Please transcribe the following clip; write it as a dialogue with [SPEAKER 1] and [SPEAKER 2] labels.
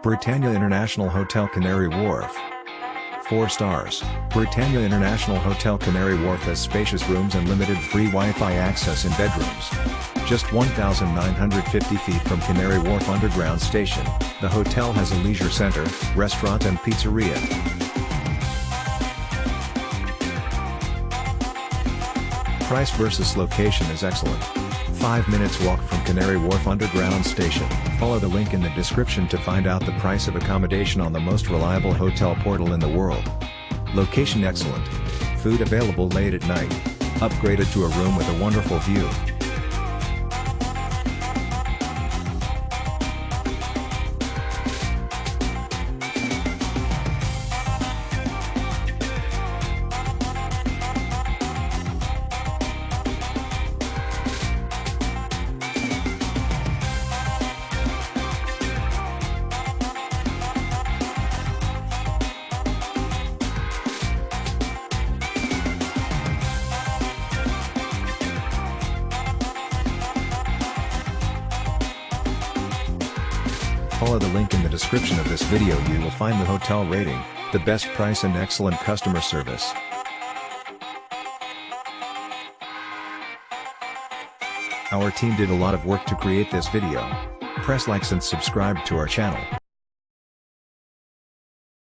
[SPEAKER 1] Britannia International Hotel Canary Wharf. 4 stars. Britannia International Hotel Canary Wharf has spacious rooms and limited free Wi-Fi access in bedrooms. Just 1,950 feet from Canary Wharf Underground Station, the hotel has a leisure center, restaurant and pizzeria. Price versus location is excellent. 5 minutes walk from Canary Wharf Underground Station. Follow the link in the description to find out the price of accommodation on the most reliable hotel portal in the world. Location excellent. Food available late at night. Upgraded to a room with a wonderful view. Follow the link in the description of this video. You will find the hotel rating, the best price and excellent customer service. Our team did a lot of work to create this video. Press likes and subscribe to our channel.